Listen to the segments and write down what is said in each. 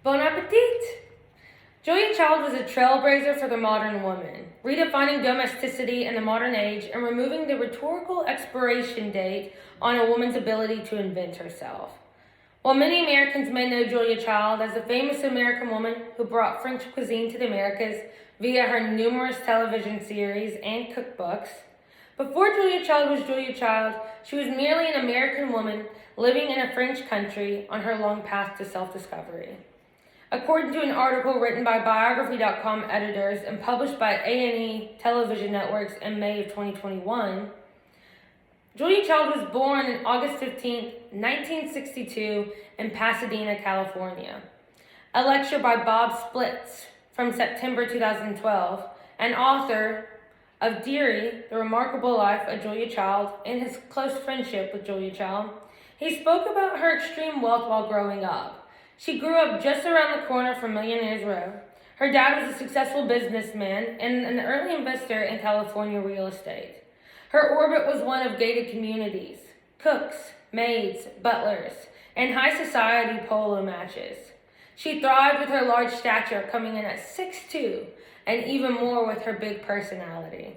Bon appetit! Julia Child was a trailblazer for the modern woman, redefining domesticity in the modern age and removing the rhetorical expiration date on a woman's ability to invent herself. While many Americans may know Julia Child as the famous American woman who brought French cuisine to the Americas via her numerous television series and cookbooks, before Julia Child was Julia Child, she was merely an American woman living in a French country on her long path to self-discovery. According to an article written by Biographical editors and published by A&E television networks in May of 2021, Julia Child was born on August 15, 1962 in Pasadena, California. A lecture by Bob Splitz from September 2012, an author of Deary, The Remarkable Life of Julia Child, and his close friendship with Julia Child, he spoke about her extreme wealth while growing up. She grew up just around the corner from Millionaire's Row. Her dad was a successful businessman and an early investor in California real estate. Her orbit was one of gated communities, cooks, maids, butlers, and high society polo matches. She thrived with her large stature, coming in at 6'2", and even more with her big personality.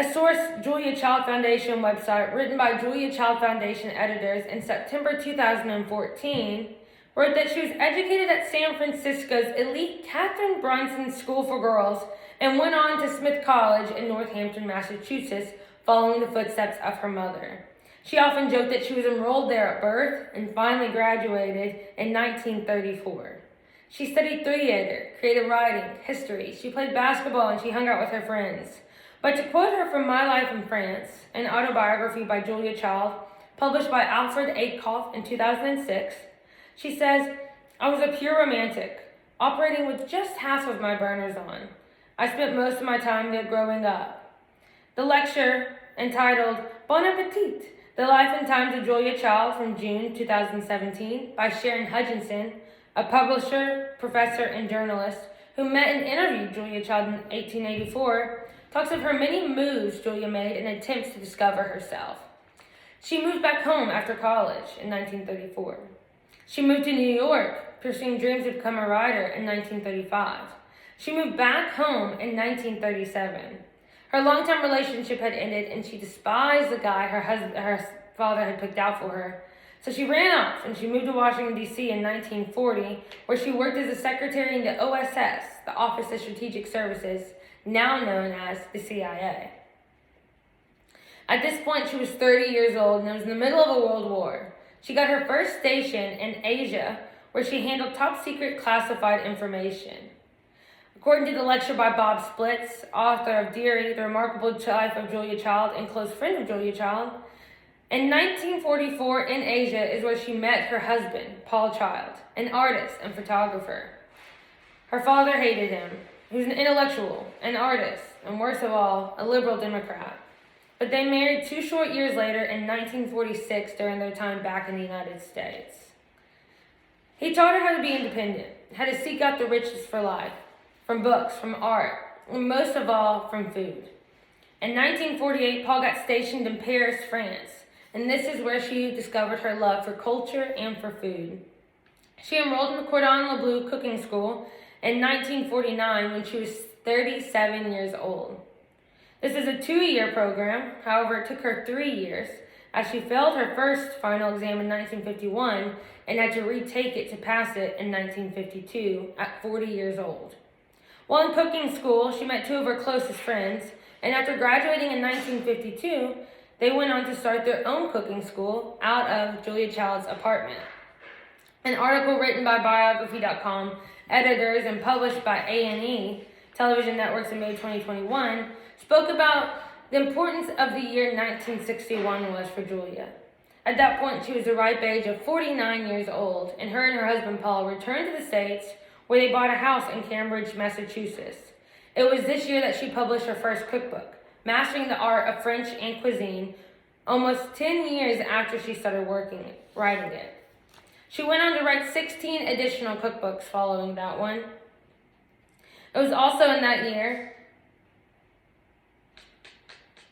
A source, Julia Child Foundation website, written by Julia Child Foundation editors in September 2014, wrote that she was educated at San Francisco's elite Katharine Brunson School for Girls and went on to Smith College in Northampton, Massachusetts, following the footsteps of her mother. She often joked that she was enrolled there at birth and finally graduated in 1934. She studied theater, creative writing, history. She played basketball and she hung out with her friends. But to quote her from My Life in France, an autobiography by Julia Child, published by Alfred A. Koff in 2006, she says, "I was a pure romantic, operating with just half of my burners on. I spent most of my time there growing up." The lecture, entitled Bon Appetit, The Life and Times of Julia Child from June 2017 by Sharon Hutchinson, a publisher, professor, and journalist who met and interviewed Julia Child in 1884, talks of her many moves Julia made in attempts to discover herself. She moved back home after college in 1934. She moved to New York, pursuing dreams to become a writer in 1935. She moved back home in 1937. Her long-term relationship had ended, and she despised the guy her father had picked out for her. So she ran off, and she moved to Washington, D.C. in 1940, where she worked as a secretary in the OSS, the Office of Strategic Services, now known as the CIA. At this point, she was 30 years old and was in the middle of a world war. She got her first station in Asia, where she handled top-secret classified information. According to the lecture by Bob Splitz, author of Deary, The Remarkable Life of Julia Child and close friend of Julia Child, in 1944 in Asia is where she met her husband, Paul Child, an artist and photographer. Her father hated him. He was an intellectual, an artist, and worst of all, a liberal Democrat. But they married 2 short years later in 1946 during their time back in the United States. He taught her how to be independent, how to seek out the riches for life, from books, from art, and most of all, from food. In 1948, Paul got stationed in Paris, France, and this is where she discovered her love for culture and for food. She enrolled in the Cordon Bleu cooking school in 1949 when she was 37 years old. This is a 2-year program, however it took her 3 years, as she failed her first final exam in 1951 and had to retake it to pass it in 1952 at 40 years old. While in cooking school, she met 2 of her closest friends, and after graduating in 1952, they went on to start their own cooking school out of Julia Child's apartment. An article written by Biography.com editors and published by A&E television networks in May 2021 spoke about the importance of the year 1961 was for Julia. At that point, she was the ripe age of 49 years old, and her and her husband Paul returned to the States, where they bought a house in Cambridge, Massachusetts. It was this year that she published her first cookbook, Mastering the Art of French and Cuisine, almost 10 years after she started writing it. She went on to write 16 additional cookbooks following that one. It was also in that year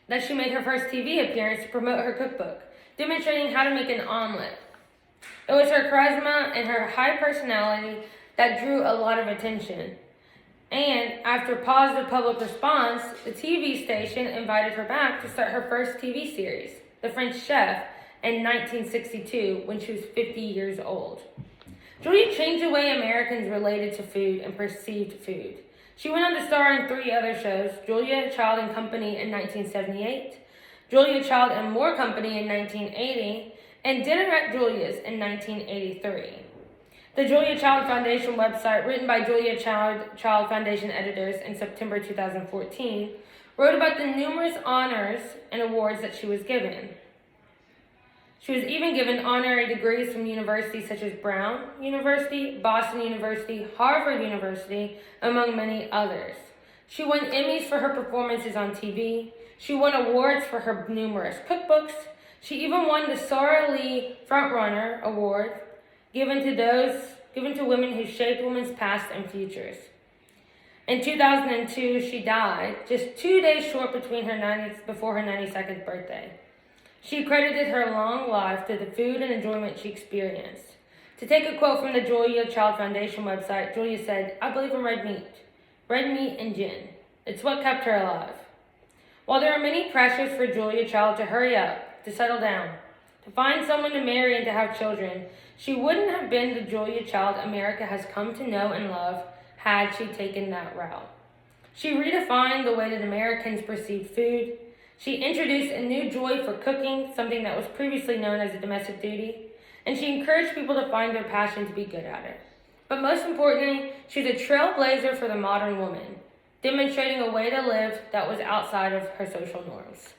that she made her first TV appearance to promote her cookbook, demonstrating how to make an omelet. It was her charisma and her high personality that drew a lot of attention. And after positive public response, the TV station invited her back to start her first TV series, The French Chef, in 1962 when she was 50 years old. Julia changed the way Americans related to food and perceived food. She went on to star in 3 other shows, Julia Child and Company in 1978, Julia Child and More Company in 1980, and Dinner at Julia's in 1983. The Julia Child Foundation website, written by Julia Child Foundation editors in September 2014, wrote about the numerous honors and awards that she was given. She was even given honorary degrees from universities such as Brown University, Boston University, Harvard University, among many others. She won Emmys for her performances on TV. She won awards for her numerous cookbooks. She even won the Sara Lee Frontrunner Award, given to women who shaped women's past and futures. In 2002, she died, just 2 days short before her 92nd birthday. She credited her long life to the food and enjoyment she experienced. To take a quote from the Julia Child Foundation website, Julia said, "I believe in red meat and gin. It's what kept her alive." While there are many pressures for Julia Child to hurry up, to settle down, to find someone to marry and to have children, she wouldn't have been the Julia Child America has come to know and love had she taken that route. She redefined the way that Americans perceived food. She introduced a new joy for cooking, something that was previously known as a domestic duty, and she encouraged people to find their passion to be good at it. But most importantly, she was a trailblazer for the modern woman, demonstrating a way to live that was outside of her social norms.